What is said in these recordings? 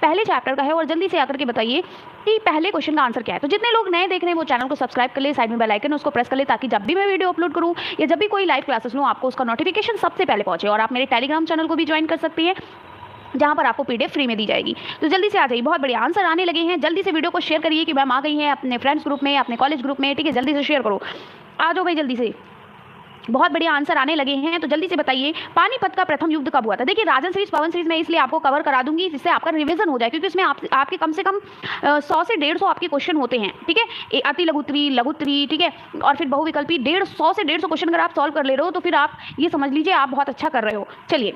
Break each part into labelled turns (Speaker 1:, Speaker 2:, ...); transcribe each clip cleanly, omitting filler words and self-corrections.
Speaker 1: पहले चैप्टर का है और जल्दी से आकर के बताइए कि पहले क्वेश्चन का आंसर क्या है। तो जितने लोग नए देख रहे हैं वो चैनल को सब्सक्राइब कर ले, साइड में बेल आइकन उसको प्रेस कर ले, ताकि जब भी मैं वीडियो अपलोड करूँ या जब भी कोई लाइव क्लासेस लूँ आपको उसका नोटिफिकेशन सबसे पहले पहुंचे। और आप मेरे टेलीग्राम चैनल को भी ज्वाइन कर सकती है, जहां पर आपको पीडीएफ फ्री में दी जाएगी। तो जल्दी से आ जाइए, बहुत बढ़िया आंसर आने लगे हैं। जल्दी से वीडियो को शेयर करिए कि मैम आ गई हैं अपने फ्रेंड्स ग्रुप में, अपने कॉलेज ग्रुप में, ठीक है। जल्दी से शेयर करो, आ जाओ भाई जल्दी से, बहुत बढ़िया आंसर आने लगे हैं। तो जल्दी से बताइए पानीपत का प्रथम युद्ध कब हुआ था। देखिए राजन सीरीज पवन सीरीज में इसलिए आपको कवर करा दूंगी जिससे आपका रिवीजन हो जाए, क्योंकि इसमें आपके कम से कम 100 से 150 आपके क्वेश्चन होते हैं, ठीक है। अति लघुत्तरी, लघुत्तरी, ठीक है, और फिर बहुविकल्पी 100 से 150 क्वेश्चन अगर आप सॉल्व कर ले रहे हो तो फिर आप ये समझ लीजिए आप बहुत अच्छा कर रहे हो। चलिए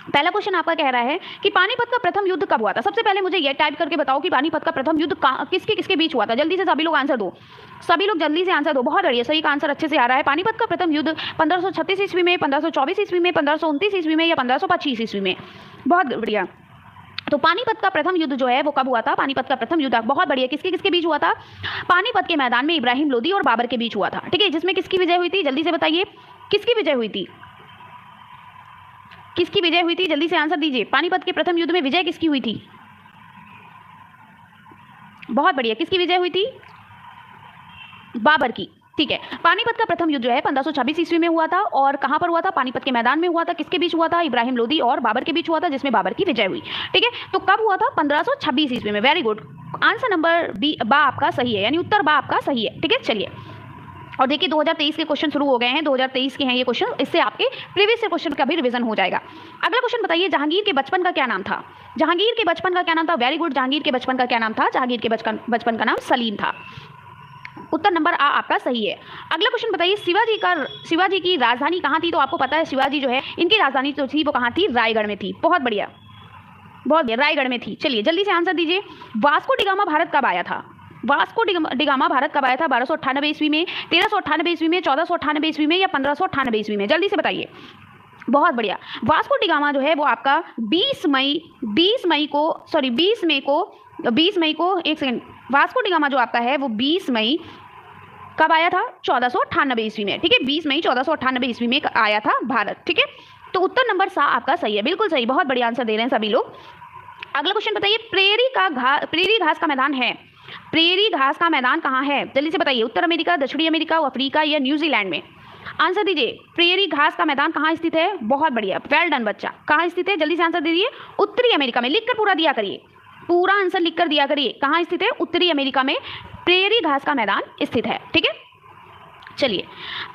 Speaker 1: पहला क्वेश्चन आपका कह रहा है कि पानीपत का प्रथम युद्ध कब हुआ था। सबसे पहले मुझे ये टाइप करके बताओ कि पानीपत का प्रथम युद्ध किसके किसके बीच हुआ था। जल्दी से सभी लोग आंसर दो, सभी लोग जल्दी से आंसर दो। बहुत बढ़िया, सही का आंसर अच्छे से आ रहा है। पानीपत का प्रथम युद्ध 1536 ईस्वी में, 1524 ईस्वी में, 1529 ईस्वी में या 1525 ईस्वी में। बहुत बढ़िया। तो पानीपत का प्रथम युद्ध जो है वो कब हुआ था। पानीपत का प्रथम युद्ध बहुत बढ़िया किसके किसके बीच हुआ था। पानीपत के मैदान में इब्राहिम लोदी और बाबर के बीच हुआ था, ठीक है। जिसमें किसकी विजय हुई थी, जल्दी से बताइए किसकी विजय हुई थी, किसकी विजय हुई थी, जल्दी से आंसर दीजिए। पानीपत के प्रथम युद्ध में विजय किसकी हुई थी। बहुत बढ़िया, किसकी विजय हुई थी, बाबर की, ठीक है। पानीपत का प्रथम युद्ध जो है 1526 ईस्वी में हुआ था और कहां पर हुआ था, पानीपत के मैदान में हुआ था। किसके बीच हुआ था, इब्राहिम लोदी और बाबर के बीच हुआ था, जिसमें बाबर की विजय हुई, ठीक है। तो कब हुआ था, 1526 ईस्वी में। Very good, answer number B बा आपका सही है, यानी उत्तर बा आपका सही है, ठीक है। चलिए और देखिए 2023 के क्वेश्चन शुरू हो गए हैं, 2023 के हैं ये क्वेश्चन, इससे आपके प्रीवियस ईयर क्वेश्चन का भी रिवीजन हो जाएगा। अगला क्वेश्चन बताइए जहांगीर के बचपन का क्या नाम था। जहांगीर के बचपन का क्या नाम था। वेरी गुड, जहांगीर के बचपन का क्या नाम था, जहांगीर के बचपन का नाम सलीम था। उत्तर नंबर आ आपका सही है। अगला क्वेश्चन बताइए शिवाजी की राजधानी कहाँ थी। तो आपको पता है शिवाजी जो है इनकी राजधानी जो थी वो कहाँ थी, रायगढ़ में थी। बहुत बढ़िया, बहुत बढ़िया, रायगढ़ में थी। चलिए जल्दी से आंसर दीजिए। वास्को डिगामा भारत कब आया था। वास्को डिगामा भारत कब आया था, 1298 ईस्वी में, 1398 ईस्वी में, 1498 ईस्वी में या 1598 ईस्वी में। जल्दी से बताइए। बहुत बढ़िया, वास्को डिगामा जो है वो आपका 20 मई को एक सेकंड, वास्को डिगामा जो आपका है वो 20 मई कब आया था, 1498 ईस्वी में, ठीक है। 20 मई 1498 ईस्वी में आया था भारत, ठीक है। तो उत्तर नंबर सा आपका सही है, बिल्कुल सही, बहुत बढ़िया आंसर दे रहे हैं सभी लोग। अगला क्वेश्चन बताइए प्रेरी घास का मैदान है। प्रेरी घास का मैदान कहाँ है, जल्दी से बताइए। उत्तर अमेरिका, दक्षिणी अमेरिका, अफ्रीका या न्यूजीलैंड में। आंसर दीजिए। प्रेरी घास का मैदान कहाँ स्थित है। बहुत बढ़िया, वेल डन बच्चा, कहाँ स्थित है, जल्दी से आंसर दीजिए। उत्तरी अमेरिका में। लिखकर पूरा दिया करिए, पूरा आंसर लिखकर दिया करिए। कहाँ स्थित है, उत्तरी अमेरिका में प्रेरी घास का मैदान स्थित है, ठीक है। चलिए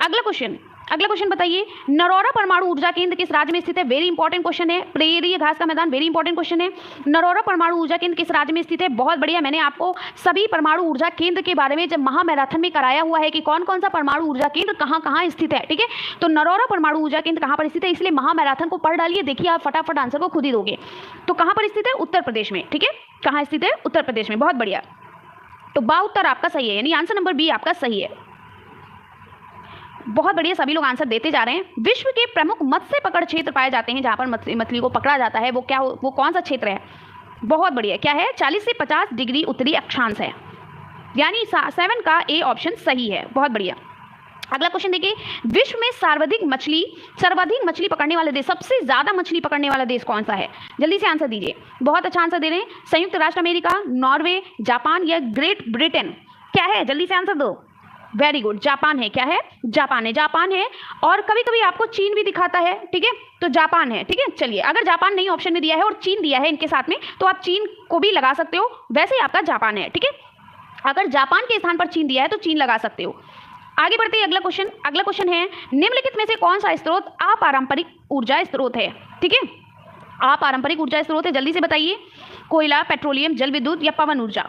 Speaker 1: अगला क्वेश्चन बताइए नरौरा परमाणु ऊर्जा केंद्र किस राज्य में स्थित है। वेरी इंपॉर्टेंट क्वेश्चन है, प्रेरी घास का मैदान, वेरी इंपॉर्टेंट क्वेश्चन है। नरौरा परमाणु ऊर्जा केंद्र किस राज्य में स्थित है। बहुत बढ़िया, मैंने आपको सभी परमाणु ऊर्जा केंद्र के बारे में जब महामैराथन में कराया हुआ है कि कौन कौन सा परमाणु ऊर्जा केंद्र कहाँ कहाँ स्थित है, ठीक है। तो नरौरा परमाणु ऊर्जा केंद्र कहाँ पर स्थित है, इसलिए महामैराथन को पढ़ डालिए, देखिए आप फटाफट आंसर को खुद ही दोगे। तो कहाँ पर स्थित है, उत्तर प्रदेश में, ठीक है। कहाँ स्थित है, उत्तर प्रदेश में। बहुत बढ़िया, तो बा उत्तर आपका सही है, यानी आंसर नंबर बी आपका सही है। बहुत बढ़िया, सभी लोग आंसर देते जा रहे हैं। विश्व के प्रमुख मत्स्य पकड़ क्षेत्र पाए जाते हैं, जहां पर मछली को पकड़ा जाता है, वो कौन सा क्षेत्र है। बहुत बढ़िया, क्या है, 40 से 50 डिग्री उत्तरी अक्षांश है, यानी 7 का ए ऑप्शन सही है। बहुत बढ़िया। अगला क्वेश्चन देखिए, विश्व में सर्वाधिक मछली पकड़ने वाले देश, सबसे ज्यादा मछली पकड़ने वाला देश कौन सा है। जल्दी से आंसर दीजिए, बहुत अच्छा आंसर दे रहे हैं। संयुक्त राष्ट्र अमेरिका, नॉर्वे, जापान या ग्रेट ब्रिटेन। क्या है, जल्दी से आंसर दो। वेरी गुड, जापान है। क्या है, जापान है, जापान है। और कभी कभी आपको चीन भी दिखाता है, ठीक है, तो जापान है, ठीक है। चलिए अगर जापान नहीं ऑप्शन में दिया है और चीन दिया है इनके साथ में, तो आप चीन को भी लगा सकते हो, वैसे ही आपका जापान है, ठीक है। अगर जापान के स्थान पर चीन दिया है तो चीन लगा सकते हो। आगे बढ़ते हैं, अगला क्वेश्चन है निम्नलिखित में से कौन सा स्रोत अपारंपरिक ऊर्जा स्रोत है, ठीक है। अपारंपरिक ऊर्जा स्रोत है, जल्दी से बताइए। कोयला, पेट्रोलियम, जल विद्युत या पवन ऊर्जा।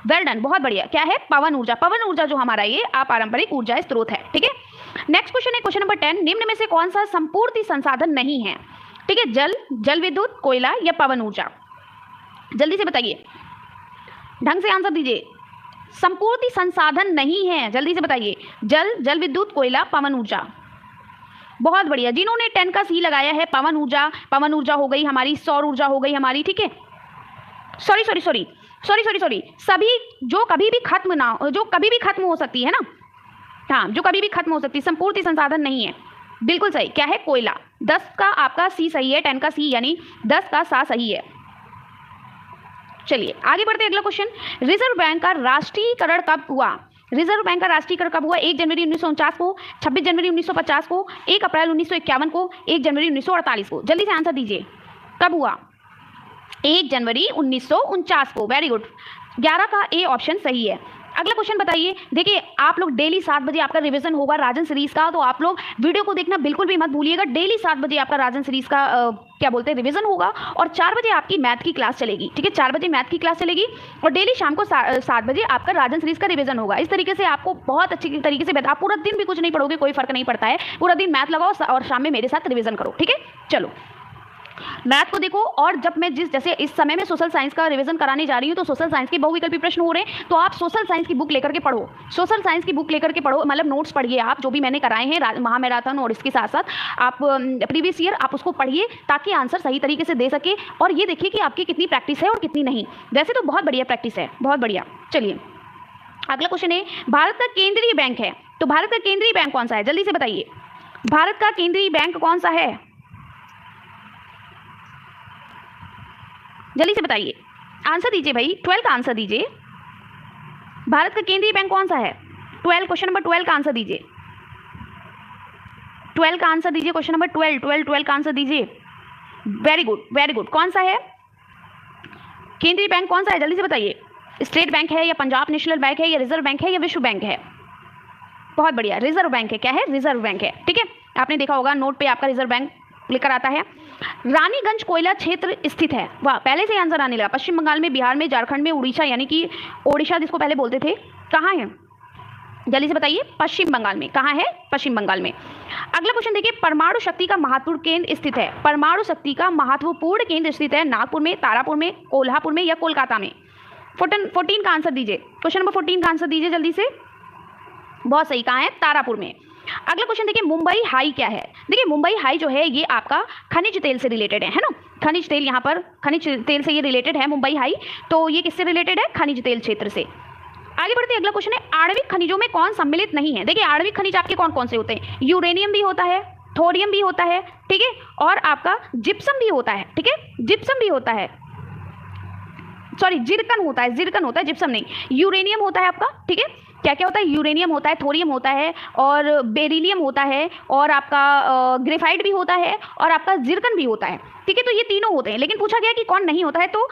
Speaker 1: वेल डन, बहुत बढ़िया, क्या है, पवन ऊर्जा। पवन ऊर्जा जो हमारा ये अपारंपरिक ऊर्जा स्रोत है, ठीक है। नेक्स्ट क्वेश्चन है क्वेश्चन नंबर 10, निम्न में से कौन सा संपूर्ति संसाधन नहीं है, ठीक है। जल विद्युत, कोयला या पवन ऊर्जा। जल्दी से बताइए, ढंग से आंसर दीजिए। संपूर्ति संसाधन नहीं है, जल्दी से बताइए। जल विद्युत, कोयला, पवन ऊर्जा। बहुत बढ़िया, जिन्होंने 10 का सी लगाया है, पवन ऊर्जा हो गई हमारी, सौर ऊर्जा हो गई हमारी, ठीक है। सॉरी, सभी जो कभी भी खत्म हो सकती है ना, हाँ, जो कभी भी खत्म हो सकती है, संपूर्ति संसाधन नहीं है। बिल्कुल सही, क्या है, कोयला। 10 का आपका सी सही है, 10 का सी यानी 10 का सा सही है। चलिए आगे बढ़ते हैं, अगला क्वेश्चन, रिजर्व बैंक का राष्ट्रीयकरण कब हुआ? रिजर्व बैंक का राष्ट्रीयकरण कब हुआ? 1 जनवरी 1949 को, 26 जनवरी 1950 को, 1 अप्रैल 1951 को, 1 जनवरी 1948 को। जल्दी से आंसर दीजिए, कब हुआ? 1 जनवरी 1949 को। वेरी गुड, 11 का ए ऑप्शन सही है। अगला क्वेश्चन बताइए, देखिए आप लोग डेली 7 बजे आपका रिवीजन होगा राजन सीरीज का, तो आप लोग वीडियो को देखना बिल्कुल भी मत भूलिएगा। डेली 7 बजे आपका राजन सीरीज का क्या बोलते हैं रिवीजन होगा, और 4 बजे आपकी मैथ की क्लास चलेगी। ठीक है, 4 बजे मैथ की क्लास चलेगी और डेली शाम को 7 बजे आपका राजन सीरीज का रिवीजन होगा। इस तरीके से आपको बहुत अच्छी तरीके से आप पूरा दिन भी कुछ नहीं पढ़ोगे, कोई फर्क नहीं पड़ता है, पूरा दिन मैथ लगाओ और शाम में मेरे साथ रिवीजन करो। ठीक है, चलो मैथ को देखो। और जब मैं जैसे इस समय में सोशल साइंस का रिवीजन कराने जा रही हूँ, तो सोशल साइंस के बहुविकल्पी प्रश्न हो रहे हैं, तो आप सोशल साइंस की बुक लेकर के पढ़ो, सोशल साइंस की बुक लेकर के पढ़ो, मतलब नोट्स पढ़िए आप, जो भी मैंने कराए हैं महामैराथन और इसके साथ साथ आप प्रीवियस ईयर आप उसको पढ़िए, ताकि आंसर सही तरीके से दे सके। और ये देखिए कि आपकी कितनी प्रैक्टिस है और कितनी नहीं। वैसे तो बहुत बढ़िया प्रैक्टिस है, बहुत बढ़िया। चलिए अगला क्वेश्चन है, भारत का केंद्रीय बैंक है, तो भारत का केंद्रीय बैंक कौन सा है? जल्दी से बताइए, भारत का केंद्रीय बैंक कौन सा है? जल्दी से बताइए, आंसर दीजिए भाई, 12 का आंसर दीजिए। भारत का केंद्रीय बैंक कौन सा है? 12, क्वेश्चन नंबर 12 का आंसर दीजिए। 12 का आंसर दीजिए, क्वेश्चन नंबर 12 का आंसर दीजिए। Very good, very good. कौन सा है केंद्रीय बैंक, कौन सा है? जल्दी से बताइए। स्टेट बैंक है या पंजाब नेशनल बैंक है या रिजर्व बैंक है या विश्व बैंक है? बहुत बढ़िया, रिजर्व बैंक है। क्या है? रिजर्व बैंक है। ठीक है, आपने देखा होगा नोट पे आपका रिजर्व बैंक लेकर आता है। रानीगंज कोयला क्षेत्र स्थित है, वाह पहले से आंसर आने लगा। पश्चिम बंगाल में, बिहार में, झारखंड में, उड़ीसा यानी कि ओडिशा जिसको पहले बोलते थे, कहाँ है? जल्दी से बताइए, पश्चिम बंगाल में। कहाँ है? पश्चिम बंगाल में। अगला क्वेश्चन देखिए, परमाणु शक्ति का महत्वपूर्ण केंद्र स्थित है, परमाणु शक्ति का महत्वपूर्ण केंद्र स्थित है नागपुर में, तारापुर में, कोल्हापुर में या कोलकाता में? 14 का आंसर दीजिए, क्वेश्चन नंबर 14 का आंसर दीजिए जल्दी से। बहुत सही, कहाँ है? तारापुर में। अगला क्वेश्चन देखिए, मुंबई हाई क्या है? देखिए मुंबई हाई जो है ये आपका खनिज तेल से रिलेटेड है ना, खनिज तेल, यहाँ पर खनिज तेल से ये रिलेटेड है मुंबई हाई, तो ये किससे रिलेटेड है? खनिज तेल क्षेत्र से। आगे बढ़ते हैं, अगला क्वेश्चन है, आणविक खनिजों में कौन सम्मिलित नहीं है? देखिए आणविक खनिज आपके कौन कौन से होते हैं? यूरेनियम भी होता है, थोरियम भी होता है, ठीक है, और आपका जिप्सम भी होता है। ठीक है, जिप्सम भी होता है, सॉरी जिरकन होता है, जिरकन होता है, जिप्सम नहीं। यूरेनियम होता है आपका, ठीक है, क्या क्या होता है? यूरेनियम होता है, थोरियम होता है, और बेरिलियम होता है, और आपका ग्रेफाइट भी होता है, और आपका जिरकन भी होता है। ठीक है, तो ये तीनों होते हैं, लेकिन पूछा गया कि कौन नहीं होता है, तो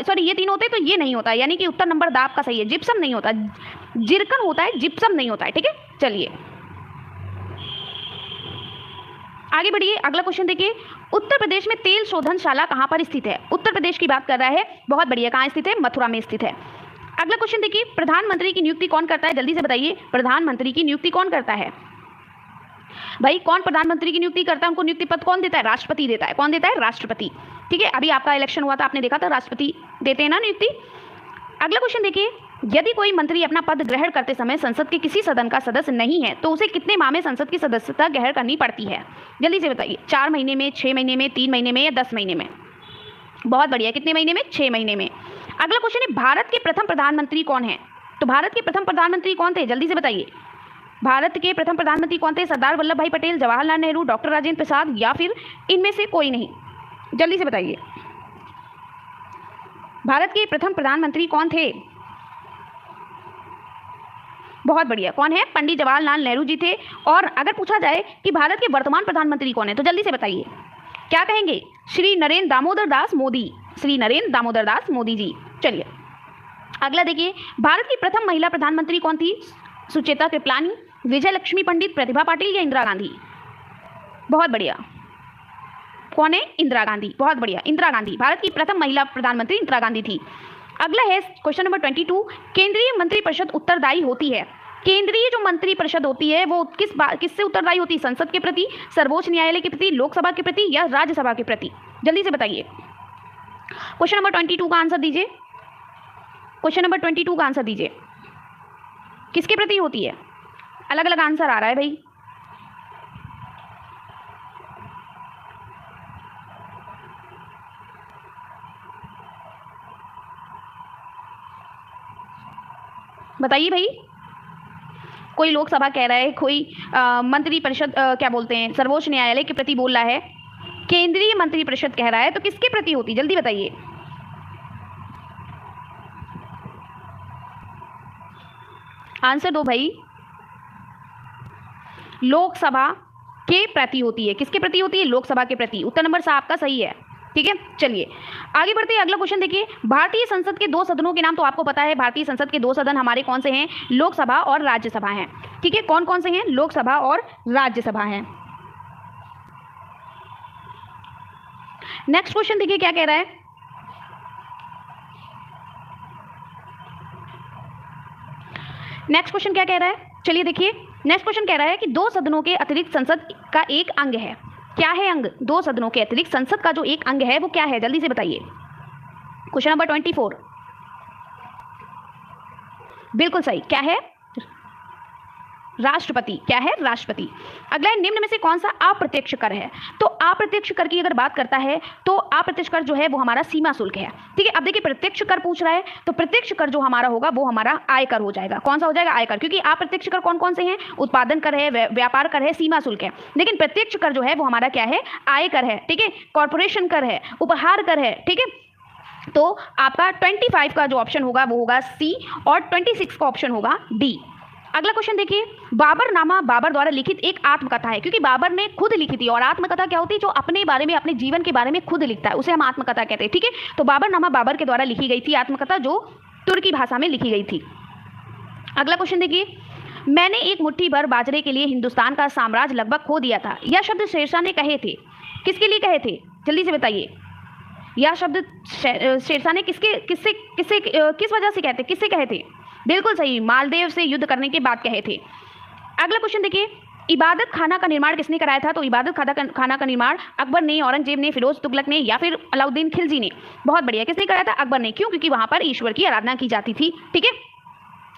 Speaker 1: सॉरी ये तीनों होते हैं तो ये नहीं होता है, यानी कि उत्तर नंबर द आपका सही है, जिप्सम नहीं होता, जिरकन होता है, जिप्सम नहीं होता है। ठीक है, चलिए आगे बढ़िए, अगला क्वेश्चन देखिए, उत्तर प्रदेश में तेल शोधनशाला कहाँ पर स्थित है? उत्तर प्रदेश की बात कर रहा है, बहुत बढ़िया, कहाँ स्थित है? मथुरा में स्थित है। अगला क्वेश्चन देखिए, प्रधानमंत्री की नियुक्ति कौन करता है? जल्दी से बताइए, प्रधानमंत्री की नियुक्ति कौन करता है? भाई कौन प्रधानमंत्री की नियुक्ति करता है? उनको नियुक्ति पद कौन देता है? राष्ट्रपति देता है। कौन देता है? राष्ट्रपति। ठीक है, अभी आपका इलेक्शन हुआ था, आपने देखा था, राष्ट्रपति देते हैं ना नियुक्ति। अगला क्वेश्चन देखिए, यदि कोई मंत्री अपना पद ग्रहण करते समय संसद के किसी सदन का सदस्य नहीं है, तो उसे कितने माह में संसद की सदस्यता ग्रहण करनी पड़ती है? जल्दी से बताइए, 4 महीने में, 6 महीने में, 3 महीने में या 10 महीने में? बहुत बढ़िया, कितने महीने में? 6 महीने में। अगला क्वेश्चन है, भारत के प्रथम प्रधानमंत्री कौन है? तो भारत के प्रथम प्रधानमंत्री कौन थे? जल्दी से बताइए, भारत के प्रथम प्रधानमंत्री कौन थे? सरदार वल्लभ भाई पटेल, जवाहरलाल नेहरू, डॉक्टर राजेंद्र प्रसाद, या फिर इनमें से कोई नहीं? जल्दी से बताइए, भारत के प्रथम प्रधानमंत्री कौन थे? बहुत बढ़िया, कौन है? पंडित जवाहरलाल नेहरू जी थे। और अगर पूछा जाए कि भारत के वर्तमान प्रधानमंत्री कौन है, तो जल्दी से बताइए, क्या कहेंगे? श्री नरेंद्र दामोदर दास मोदी, श्री नरेंद्र दामोदर दास मोदी जी। चलिए अगला देखिए, भारत की प्रथम महिला प्रधानमंत्री कौन थी? सुचेता कृपलानी, विजय लक्ष्मी पंडित, प्रतिभा पाटिल या इंदिरा गांधी? बहुत बढ़िया, कौन है? इंदिरा गांधी। बहुत बढ़िया, इंदिरा गांधी, भारत की प्रथम महिला प्रधानमंत्री इंदिरा गांधी थी। अगला है क्वेश्चन नंबर 22, केंद्रीय मंत्रिपरिषद उत्तरदायी होती है? केंद्रीय जो मंत्रिपरिषद होती है वो किससे उत्तरदायी होती है? संसद के प्रति, सर्वोच्च न्यायालय के प्रति, लोकसभा के प्रति या राज्यसभा के प्रति? जल्दी से बताइए, क्वेश्चन नंबर 22 का आंसर दीजिए, क्वेश्चन नंबर 22 का आंसर दीजिए, किसके प्रति होती है? अलग अलग आंसर आ रहा है भाई। बताइए भाई, कोई लोकसभा कह रहा है, कोई मंत्रिपरिषद क्या बोलते हैं, सर्वोच्च न्यायालय के प्रति बोल रहा है, केंद्रीय मंत्रिपरिषद कह रहा है, तो किसके प्रति होती? जल्दी बताइए, आंसर दो भाई। लोकसभा के प्रति होती है। किसके प्रति होती है? लोकसभा के प्रति। उत्तर नंबर सा आपका सही है। ठीक है, चलिए आगे बढ़ते हैं। अगला क्वेश्चन देखिए, भारतीय संसद के दो सदनों के नाम तो आपको पता है। भारतीय संसद के दो सदन हमारे कौन से हैं? लोकसभा और राज्यसभा हैं। ठीक है, कौन कौन से हैं? लोकसभा और राज्यसभा हैं। नेक्स्ट क्वेश्चन देखिए क्या कह रहा है। नेक्स्ट क्वेश्चन क्या कह रहा है, चलिए देखिए। नेक्स्ट क्वेश्चन कह रहा है कि दो सदनों के अतिरिक्त संसद का एक अंग है। क्या है अंग? दो सदनों के अतिरिक्त संसद का जो एक अंग है वो क्या है? जल्दी से बताइए। Question number 24। बिल्कुल सही, क्या है? राष्ट्रपति। क्या है? राष्ट्रपति। अगला है, निम्न में से कौन सा अप्रत्यक्ष कर है? तो अप्रत्यक्ष कर की अगर बात करता है तो अप्रत्यक्ष कर जो है वो हमारा सीमा शुल्क है। ठीक है, अब देखिए प्रत्यक्ष कर पूछ रहा है तो प्रत्यक्ष कर जो हमारा होगा वो हमारा आयकर हो जाएगा। कौन सा हो जाएगा? आयकर। क्योंकि अप्रत्यक्ष कर कौन कौन से हैं? उत्पादन कर है, व्यापार कर है, सीमा शुल्क है। लेकिन प्रत्यक्ष कर जो है वो हमारा क्या है? आयकर है। ठीक है, कॉर्पोरेशन कर है, उपहार कर है। ठीक है, तो आपका 25 का जो ऑप्शन होगा वो होगा सी और 26 का ऑप्शन होगा डी। अगला क्वेश्चन देखिए, बाबरनामा बाबर द्वारा लिखित एक आत्मकथा है। क्योंकि बाबर ने खुद लिखी थी और आत्मकथा क्या होती है? जो अपने बारे में, अपने जीवन के बारे में खुद लिखता है, उसे हम आत्मकथा कहते हैं। ठीक है, तो बाबरनामा बाबर के द्वारा लिखी गई थी आत्मकथा, जो तुर्की भाषा में लिखी गई थी। अगला क्वेश्चन देखिए, मैंने एक मुट्ठी भर बाजरे के लिए हिंदुस्तान का साम्राज्य लगभग खो दिया था। यह शब्द शेरशाह ने कहे थे। किसके लिए कहे थे? जल्दी से बताइए। यह शब्द शेरशाह ने किस वजह से कहते, किससे कहे थे? बिल्कुल सही, मालदेव से युद्ध करने के बाद कहे थे। अगला क्वेश्चन देखिए, इबादत खाना का निर्माण किसने कराया था? तो इबादत खाना का निर्माण अकबर ने, औरंगजेब ने, फिरोज तुगलक ने या फिर अलाउद्दीन खिलजी ने? बहुत बढ़िया, किसने कराया था? अकबर ने। क्यों? क्योंकि वहां पर ईश्वर की आराधना की जाती थी। ठीक है,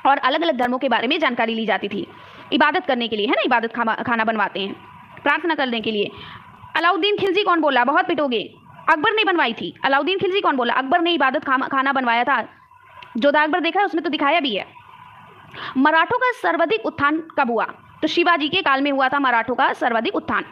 Speaker 1: और अलग अलग धर्मों के बारे में जानकारी ली जाती थी इबादत करने के लिए, है ना। इबादत खाना बनवाते हैं प्रार्थना करने के लिए। अलाउद्दीन खिलजी कौन बोला? बहुत पिटोगे। अकबर ने बनवाई थी। अलाउद्दीन खिलजी कौन बोला? अकबर ने इबादत खाना बनवाया था। जोधा अकबर देखा है, उसमें तो दिखाया भी है। मराठों का सर्वाधिक उत्थान कब हुआ? तो शिवाजी के काल में हुआ था मराठों का सर्वाधिक उत्थान।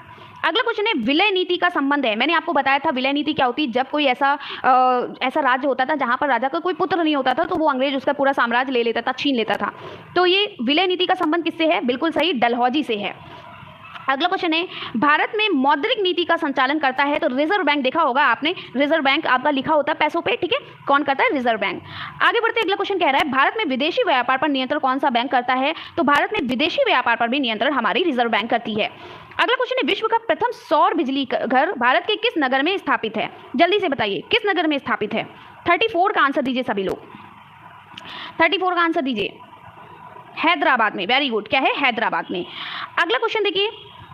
Speaker 1: अगला क्वेश्चन है, विलय नीति का संबंध है। मैंने आपको बताया था विलय नीति क्या होती है। जब कोई ऐसा राज्य होता था जहां पर राजा का कोई पुत्र नहीं होता था तो वो अंग्रेज उसका पूरा साम्राज्य ले लेता था, छीन लेता था। तो ये विलय नीति का संबंध किससे है? बिल्कुल सही, डलहौजी से है। अगला क्वेश्चन है, भारत में मौद्रिक नीति का संचालन करता है। तो रिजर्व बैंक देखा होगा आपने, रिजर्व बैंक आपका लिखा होता है पैसों पे। ठीक है, कौन करता है? Reserve bank. आगे बढ़ते अगला क्वेश्चन कह रहा है, भारत में विदेशी व्यापार पर नियंत्रण कौन सा बैंक करता है? तो भारत में विदेशी व्यापार पर भी नियंत्रण हमारी रिजर्व बैंक करती है। अगला क्वेश्चन है, विश्व का प्रथम सौर बिजली घर भारत के किस नगर में स्थापित है? जल्दी से बताइए, किस नगर में स्थापित है? 34 का आंसर दीजिए सभी लोग। 34 का आंसर दीजिए। हैदराबाद में। वेरी गुड, क्या है? हैदराबाद में। अगला क्वेश्चन देखिए,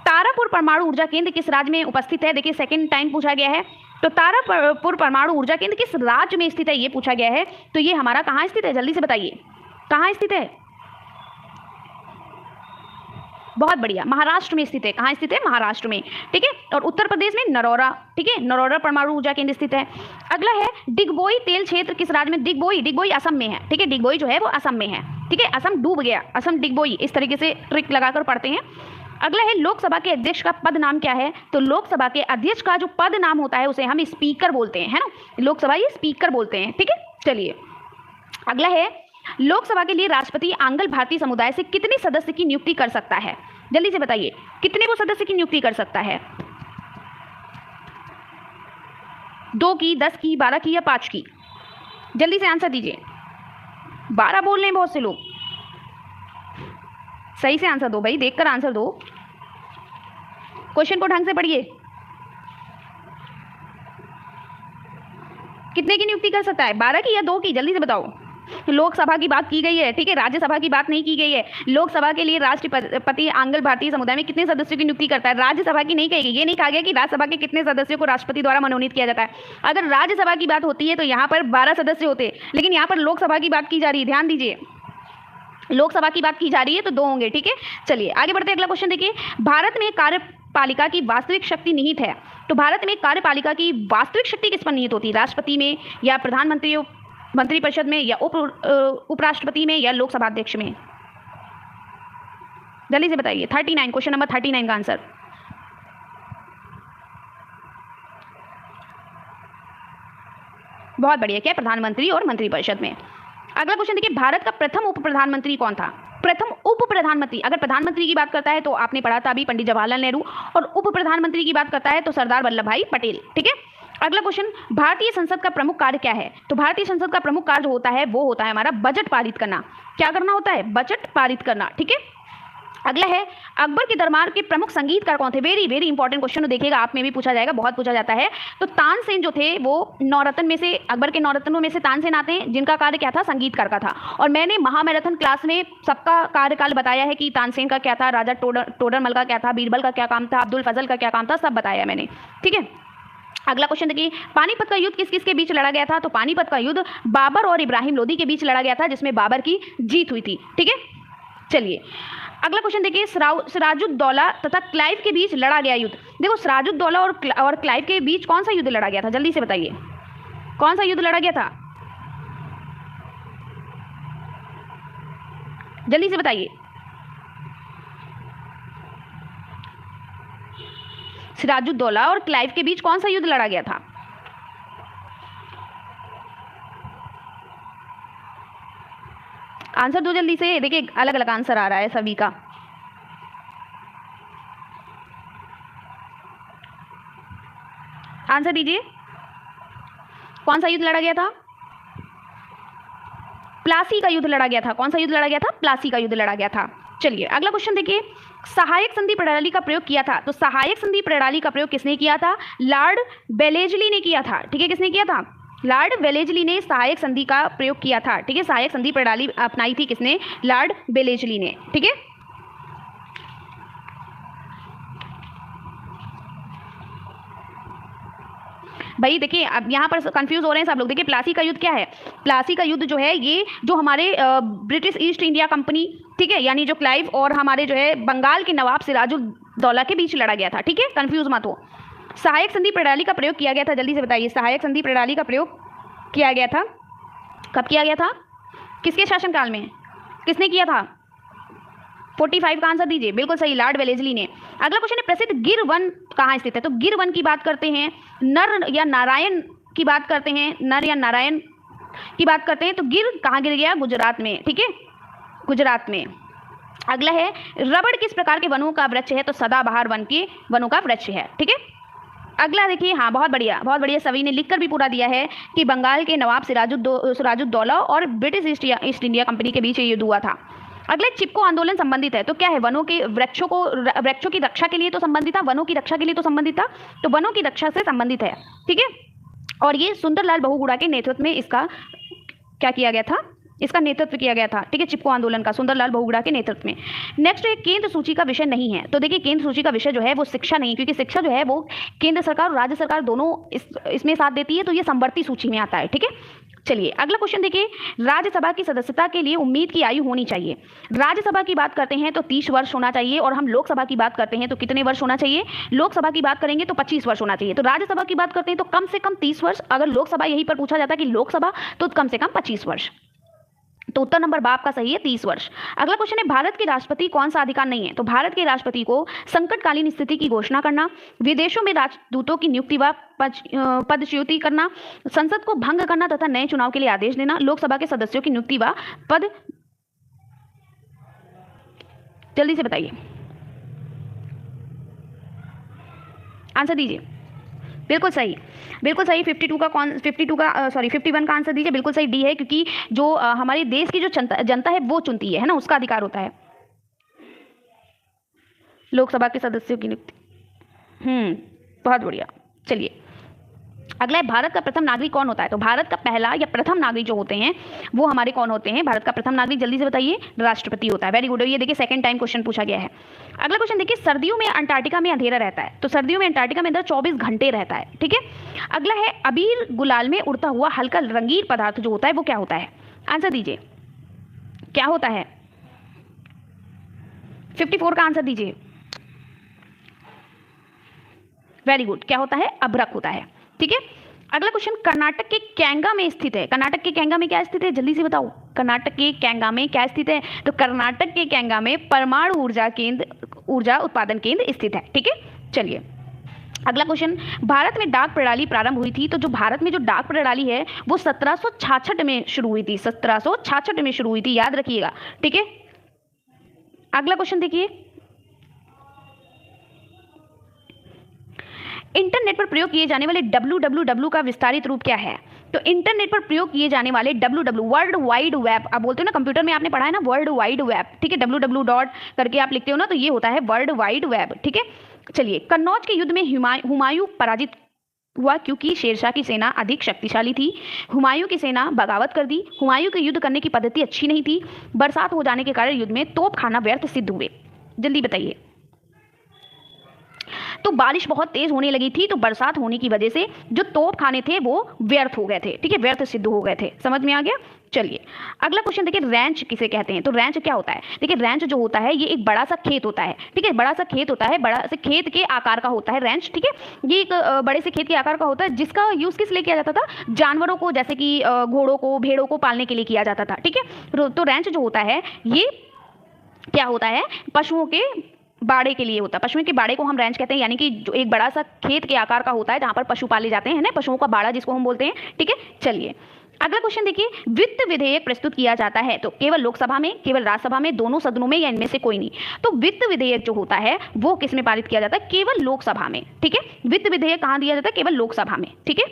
Speaker 1: तारापुर परमाणु ऊर्जा केंद्र किस राज्य में उपस्थित है? देखिए सेकंड टाइम पूछा गया है। तो तारापुर परमाणु ऊर्जा केंद्र किस राज्य में स्थित है ये पूछा गया है। तो ये हमारा कहाँ स्थित है? जल्दी से बताइए, कहाँ स्थित है? बहुत बढ़िया, महाराष्ट्र में स्थित है। कहाँ स्थित है? महाराष्ट्र में। ठीक है, और उत्तर प्रदेश में नरौरा। ठीक है, नरौरा परमाणु ऊर्जा केंद्र स्थित है। अगला है, डिगबोई तेल क्षेत्र किस राज्य में? डिगबोई असम में है। ठीक है, डिगबोई जो है वो असम में है। ठीक है, असम डूब गया, असम डिगबोई, इस तरीके से ट्रिक लगाकर पढ़ते हैं। अगला है, लोकसभा के अध्यक्ष का पद नाम क्या है? तो लोकसभा के अध्यक्ष का जो पद नाम होता है उसे हम स्पीकर बोलते हैं, है ना। लोकसभा ये स्पीकर बोलते हैं। ठीक है, चलिए अगला है, लोकसभा के लिए राष्ट्रपति आंग्ल भारतीय समुदाय से कितने सदस्य की नियुक्ति कर सकता है? जल्दी से बताइए, कितने वो सदस्य की नियुक्ति कर सकता है? 2 की, 10 की, 12 की या 5 की? जल्दी से आंसर दीजिए। 12 बोल रहे हैं बहुत से लोग। सही से आंसर दो भाई, देखकर आंसर दो। क्वेश्चन को ढंग से पढ़िए। कितने की नियुक्ति कर सकता है? 12 की या 2 की? जल्दी से बताओ। लोकसभा की बात की गई है, ठीक है, राज्यसभा की बात नहीं की गई है। लोकसभा के लिए राष्ट्रपति आंग्ल भारतीय समुदाय में कितने सदस्यों की नियुक्ति करता है? राज्यसभा की नहीं कही गई। ये नहीं कहा गया कि राज्यसभा के कितने सदस्यों को राष्ट्रपति द्वारा मनोनीत किया जाता है। अगर राज्यसभा की बात होती है तो यहाँ पर 12 सदस्य होते, लेकिन यहाँ पर लोकसभा की बात की जा रही है, ध्यान दीजिए। लोकसभा की बात की जा रही है तो 2 होंगे। ठीक है, चलिए आगे बढ़ते अगला क्वेश्चन देखिए, भारत में कार्यपालिका की वास्तविक शक्ति निहित है। तो भारत में कार्यपालिका की वास्तविक शक्ति किस पर निहित होती है? राष्ट्रपति में या प्रधानमंत्री मंत्रिपरिषद में या उपराष्ट्रपति में या लोकसभा अध्यक्ष में? जल्दी से बताइए। 39, क्वेश्चन नंबर 39 का आंसर। बहुत बढ़िया, क्या? प्रधानमंत्री और मंत्रिपरिषद में। अगला क्वेश्चन देखिए, भारत का प्रथम उप प्रधानमंत्री कौन था? प्रथम उप प्रधानमंत्री, अगर प्रधानमंत्री की बात करता है तो आपने पढ़ा था अभी पंडित जवाहरलाल नेहरू, और उप प्रधानमंत्री की बात करता है तो सरदार वल्लभ भाई पटेल। ठीक है, अगला क्वेश्चन, भारतीय संसद का प्रमुख कार्य क्या है? तो भारतीय संसद का प्रमुख कार्य जो होता है वो होता है हमारा बजट पारित करना। क्या करना होता है? बजट पारित करना। ठीक है, अगला है, अकबर के दरबार के प्रमुख संगीतकार कौन थे? वेरी वेरी इंपॉर्टेंट क्वेश्चन, देखिएगा आप में भी पूछा जाएगा, बहुत पूछा जाता है। तो तानसेन जो थे वो नौरत्न में से, अकबर के नौरत्नों में से तानसेन आते हैं, जिनका कार्य क्या था? संगीतकार का था। और मैंने महामैराथन क्लास में सबका कार्यकाल बताया है कि तानसेन का क्या था, राजा टोडरमल का क्या था, बीरबल का क्या काम था, अब्दुल फजल का क्या काम था, सब बताया मैंने। ठीक है, अगला क्वेश्चन देखिए, पानीपत का युद्ध किस किस के बीच लड़ा गया था? तो पानीपत का युद्ध बाबर और इब्राहिम लोदी के बीच लड़ा गया था, जिसमें बाबर की जीत हुई थी। ठीक है, चलिए अगला क्वेश्चन देखिए, सिराजुद्दौला तथा क्लाइव के बीच लड़ा गया युद्ध। देखो, सिराजुद्दौला और क्लाइव के बीच कौन सा युद्ध लड़ा गया था? जल्दी से बताइए, कौन सा युद्ध लड़ा गया था? जल्दी से बताइए। सिराजुद्दौला और क्लाइव के बीच कौन सा युद्ध लड़ा गया था? आंसर दो जल्दी से, देखिए अलग अलग आंसर आ रहा है सभी का। आंसर दीजिए, कौन सा युद्ध लड़ा गया था? प्लासी का युद्ध लड़ा गया था। कौन सा युद्ध लड़ा गया था? प्लासी का युद्ध लड़ा गया था। चलिए अगला क्वेश्चन देखिए, सहायक संधि प्रणाली का प्रयोग किया था। तो सहायक संधि प्रणाली का प्रयोग किसने किया था? लॉर्ड वेलेजली ने किया था। ठीक है, किसने किया था? लॉर्ड वेलेजली ने सहायक संधि का प्रयोग किया था। ठीक है, सहायक संधि प्रणाली अपनाई थी किसने? लॉर्ड वेलेजली ने। ठीक है, भाई देखिए अब यहाँ पर कंफ्यूज हो रहे हैं सब लोग। देखिए प्लासी का युद्ध क्या है? प्लासी का युद्ध जो है ये जो हमारे ब्रिटिश ईस्ट इंडिया कंपनी, ठीक है, यानी जो क्लाइव और हमारे जो है बंगाल के नवाब सिराजुद्दौला के बीच लड़ा गया था। ठीक है, कंफ्यूज मत हो। सहायक संधि प्रणाली का प्रयोग किया गया था, जल्दी से बताइए। सहायक संधि प्रणाली का प्रयोग किया गया था, कब किया गया था? किसके शासनकाल में? किसने किया था? 45 का आंसर दीजिए। बिल्कुल सही, लॉर्ड वेलेजली ने। अगला क्वेश्चन है, प्रसिद्ध गिर वन कहाँ स्थित है? तो गिर वन की बात करते हैं, नर या नारायण की बात करते हैं, नर या नारायण की बात करते हैं, तो गिर कहाँ गिर गया? गुजरात में। ठीक है, गुजरात में। अगला है, रबड़ किस प्रकार के वनों का वृक्ष है? तो सदाबहार वन के वनों का वृक्ष है। ठीक है, अगला देखिए, हाँ बहुत बढ़िया बहुत बढ़िया, सभी ने लिखकर भी पूरा दिया है कि बंगाल के नवाब सिराजुद्दौला और ब्रिटिश ईस्ट इंडिया कंपनी के बीच ये युद्ध हुआ था। अगले, चिपको आंदोलन संबंधित है, तो क्या है? वनों के वृक्षों की रक्षा के लिए तो संबंधित था, वनों की रक्षा के लिए तो संबंधित था, तो वनों की रक्षा से संबंधित है। ठीक है, और ये सुंदरलाल बहुगुणा के नेतृत्व में इसका क्या किया गया था? इसका नेतृत्व किया गया था। ठीक है, चिपको आंदोलन का सुंदरलाल बहुगुणा के नेतृत्व में। नेक्स्ट है, केंद्र सूची का विषय नहीं है। तो देखिए केंद्र सूची का विषय जो है वो शिक्षा नहीं, क्योंकि शिक्षा जो है वो केंद्र सरकार और राज्य सरकार दोनों इसमें साथ देती है, तो ये समवर्ती सूची में आता है। ठीक है, चलिए अगला क्वेश्चन देखिए, राज्यसभा की सदस्यता के लिए उम्मीद की आयु होनी चाहिए। राज्यसभा की बात करते हैं तो 30 वर्ष होना चाहिए, और हम लोकसभा की बात करते हैं तो कितने वर्ष होना चाहिए? लोकसभा की बात करेंगे तो 25 वर्ष होना चाहिए। तो राज्यसभा की बात करते हैं तो कम से कम 30 वर्ष, अगर लोकसभा यहीं पर पूछा जाता है कि लोकसभा, तो कम से कम 25 वर्ष। तो उत्तर नंबर बाप का सही है, 30 वर्ष। अगला क्वेश्चन है, भारत के राष्ट्रपति कौन सा अधिकार नहीं है? तो भारत के राष्ट्रपति को संकटकालीन स्थिति की घोषणा करना, विदेशों में राजदूतों की नियुक्ति व पदच्युति करना, संसद को भंग करना तथा नए चुनाव के लिए आदेश देना, लोकसभा के सदस्यों की नियुक्ति व पद। जल्दी से बताइए, आंसर दीजिए। बिल्कुल सही, बिल्कुल सही। 51 का आंसर दीजिए। बिल्कुल सही, डी है, क्योंकि जो हमारे देश की जो जनता है वो चुनती है ना, उसका अधिकार होता है लोकसभा के सदस्यों की नियुक्ति। बहुत बढ़िया। चलिए अगला है, भारत का प्रथम नागरिक कौन होता है? तो भारत का पहला या प्रथम नागरिक जो होते हैं वो हमारे कौन होते हैं? भारत का प्रथम नागरिक, जल्दी से बताइए। राष्ट्रपति होता है। Very good. ये देखिए सेकंड टाइम क्वेश्चन पूछा गया है। अगला क्वेश्चन देखिए, सर्दियों में अंटार्कटिका में अंधेरा रहता है। तो सर्दियों में अंटार्कटिका में अंदर 24 घंटे रहता है। ठीक है, अगला है, अबीर गुलाल में उड़ता हुआ हल्का रंगीन पदार्थ जो होता है वो क्या होता है? आंसर दीजिए, क्या होता है? 54 का आंसर दीजिए। वेरी गुड, क्या होता है? अभ्रक होता है। ठीक है, अगला क्वेश्चन, कर्नाटक के कैंगा में स्थित है। कर्नाटक के कैंगा में क्या स्थित है? जल्दी से बताओ, कर्नाटक के कैंगा में क्या स्थित है? तो कर्नाटक के कैंगा में परमाणु ऊर्जा उत्पादन केंद्र स्थित है। ठीक है, चलिए अगला क्वेश्चन, भारत में डाक प्रणाली प्रारंभ हुई थी। तो जो भारत में जो डाक प्रणाली है वो 1766 में शुरू हुई थी। 1766 में शुरू हुई थी, याद रखिएगा। ठीक है, अगला क्वेश्चन देखिए, इंटरनेट पर प्रयोग किए जाने वाले www का विस्तारित रूप क्या है? तो इंटरनेट पर प्रयोग किए जाने वाले www वर्ल्ड वाइड वेब, आप बोलते हो ना कंप्यूटर में आपने पढ़ा है ना वर्ल्ड वाइड वेब, ठीक है, www डॉट करके आप लिखते हो ना, तो ये होता है वर्ल्ड वाइड वेब, ठीक है। चलिए, कन्नौज के युद्ध में हुमायूं पराजित हुआ क्योंकि शेरशाह की सेना अधिक शक्तिशाली थी। हुमायूं की सेना बगावत कर दी। हुमायूं के युद्ध करने की पद्धति अच्छी नहीं थी। बरसात हो जाने के कारण युद्ध में तोप खाना व्यर्थ सिद्ध हुए। जल्दी बताइए। तो बारिश बहुत तेज होने लगी थी, तो बरसात होने की वजह से जो तोप खाने थे वो व्यर्थ हो गए थे, ठीक है, व्यर्थ सिद्ध हो गए थे। समझ में आ गया? चलिए, अगला क्वेश्चन देखिए, रैंच किसे कहते हैं? तो रैंच क्या होता है? देखिए, रैंच जो होता है ये एक बड़ा सा खेत होता है, ठीक है, बड़ा सा खेत होता है, बड़ा से खेत के आकार का होता है रैंच, ठीक है। ये एक बड़े से खेत के आकार का होता है, जिसका यूज किस लिए किया जाता था? जानवरों को, जैसे कि घोड़ों को, भेड़ों को पालने के लिए किया जाता था, ठीक है। तो रैंच जो होता है ये क्या होता है? पशुओं के बाड़े के लिए होता है। पशुओं के बाड़े को हम रैंच कहते हैं, यानी कि जो एक बड़ा सा खेत के आकार का होता है जहां पर पशु पाले जाते हैं ना, पशुओं का बाड़ा जिसको हम बोलते हैं, ठीक है। चलिए, अगला क्वेश्चन देखिए, वित्त विधेयक प्रस्तुत किया जाता है तो केवल लोकसभा में, केवल राज्यसभा में, दोनों सदनों में, या इनमें से कोई नहीं? तो वित्त विधेयक जो होता है वो किस में पारित किया जाता है? केवल लोकसभा में, ठीक है। वित्त विधेयक कहां दिया जाता है? केवल लोकसभा में, ठीक है।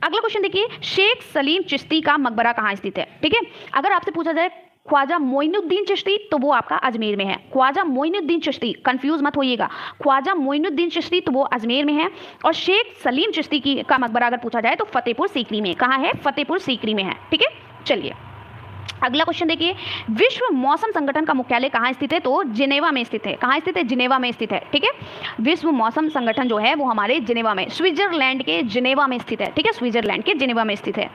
Speaker 1: अगला क्वेश्चन देखिए, शेख सलीम चिश्ती का मकबरा कहां स्थित है? ठीक है, अगर आपसे पूछा जाए ख्वाजा मोइनुद्दीन चिश्ती, तो वो आपका अजमेर में है। ख्वाजा मोइनुद्दीन चिश्ती, कंफ्यूज मत होइएगा, ख्वाजा मोइनुद्दीन चिश्ती तो वो अजमेर में है। और शेख सलीम चिश्ती का मकबरा अगर पूछा जाए तो फतेहपुर सीकरी में। कहाँ है? फतेहपुर सीकरी में है, ठीक है। चलिए, अगला क्वेश्चन देखिए, विश्व मौसम संगठन का मुख्यालय कहाँ स्थित है? तो जिनेवा में स्थित है। कहाँ स्थित है? जिनेवा में स्थित है, ठीक है। विश्व मौसम संगठन जो है वो हमारे जिनेवा में, स्विट्जरलैंड के जिनेवा में स्थित है, ठीक है, स्विट्जरलैंड के जिनेवा में स्थित है।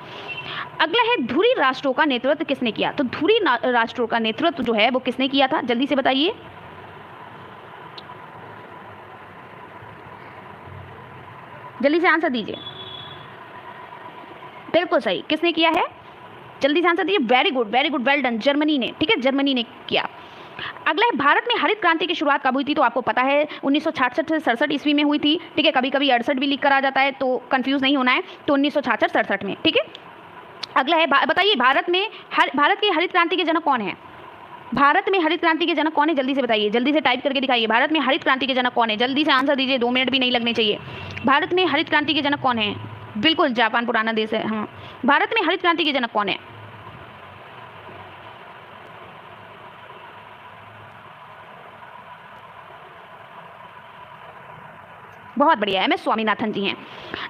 Speaker 1: अगला है, धुरी राष्ट्रों का नेतृत्व किसने किया? तो धुरी राष्ट्रों का नेतृत्व जो है वो किसने किया था? जल्दी से बताइए। जल्दी से आंसर दीजिए। बिल्कुल सही, किसने किया है? जल्दी से आंसर दीजिए। Very good, very good, well done, Germany ने, ठीक है, जर्मनी ने किया। अगला है, भारत में हरित क्रांति की शुरुआत कब हुई थी? तो आपको पता है 1966 से 67 ईस्वी में हुई थी, ठीक है। कभी कभी 68 भी लिख कर आ जाता है, तो कंफ्यूज नहीं होना है। तो 1966-67 में, ठीक है। अगला है, बताइए, भारत की हरित क्रांति के जनक कौन है? भारत में हरित क्रांति के जनक कौन है? जल्दी से बताइए, जल्दी से टाइप करके दिखाइए। भारत में हरित क्रांति के जनक कौन है? जल्दी से आंसर दीजिए, 2 मिनट भी नहीं लगने चाहिए। भारत में हरित क्रांति के जनक कौन है? बिल्कुल, जापान पुराना देश है। हाँ, भारत में हरित क्रांति के जनक कौन है? बहुत बढ़िया, MS स्वामीनाथन जी हैं।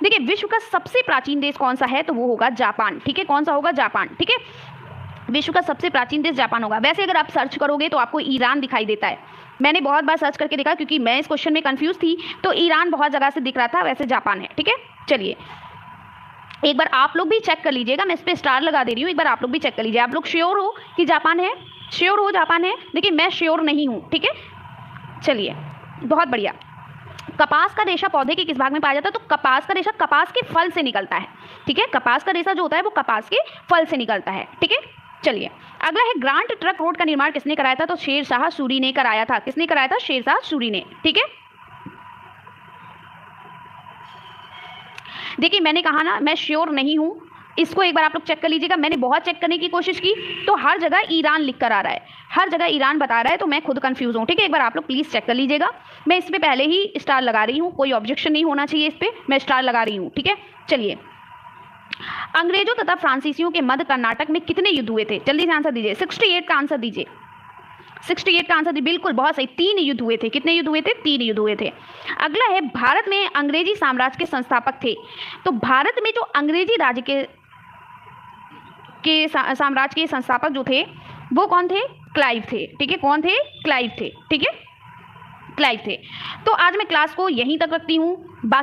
Speaker 1: देखिए, विश्व का सबसे प्राचीन देश कौन सा है? तो वो होगा जापान, ठीक है। कौन सा होगा? जापान, ठीक है। विश्व का सबसे प्राचीन देश जापान होगा। वैसे अगर आप सर्च करोगे तो आपको ईरान दिखाई देता है। मैंने बहुत बार सर्च करके देखा क्योंकि मैं इस क्वेश्चन में कंफ्यूज थी, तो ईरान बहुत जगह से दिख रहा था, वैसे जापान है, ठीक है। चलिए, एक बार आप लोग भी चेक कर लीजिएगा, मैं इस पर स्टार लगा दे रही हूँ, एक बार आप लोग भी चेक कर लीजिए। आप लोग श्योर हो कि जापान है? श्योर हो जापान है? देखिए, मैं श्योर नहीं हूँ, ठीक है। चलिए, बहुत बढ़िया। कपास का रेशा पौधे के किस भाग में पाया जाता है? तो कपास का रेशा कपास के फल से निकलता है, ठीक है। कपास का रेशा जो होता है वो कपास के फल से निकलता है, ठीक है। चलिए, अगला है, ग्रांट ट्रक रोड का निर्माण किसने कराया था? तो शेरशाह सूरी ने कराया था। किसने कराया था? शेरशाह सूरी ने, ठीक है। देखिए, मैंने कहा ना मैं श्योर नहीं हूं, इसको एक बार आप लोग चेक कर लीजिएगा। मैंने बहुत चेक करने की कोशिश की, तो हर जगह ईरान लिख कर आ रहा है, हर जगह ईरान बता रहा है, तो मैं खुद कंफ्यूज हूँ, ठीक है। एक बार आप लोग प्लीज चेक कर लीजिएगा। मैं इस पे पहले ही स्टार लगा रही हूँ, कोई ऑब्जेक्शन नहीं होना चाहिए इस पे, मैं स्टार लगा रही हूँ, ठीक है। चलिए, अंग्रेजों तथा फ्रांसीसियों के मध्य कर्नाटक में कितने युद्ध हुए थे? जल्दी से आंसर दीजिए। 68 का आंसर दीजिए। 68 का आंसर दीजिए, बिल्कुल, बहुत सही। 3 युद्ध हुए थे। कितने युद्ध हुए थे? 3 युद्ध हुए थे। अगला है, भारत में अंग्रेजी साम्राज्य के संस्थापक थे। तो भारत में जो अंग्रेजी राज्य के साम्राज्य के संस्थापक जो थे वो कौन थे? क्लाइव थे, ठीक है। कौन थे? क्लाइव थे, ठीक है, क्लाइव थे। तो आज मैं क्लास को यहीं तक रखती हूँ।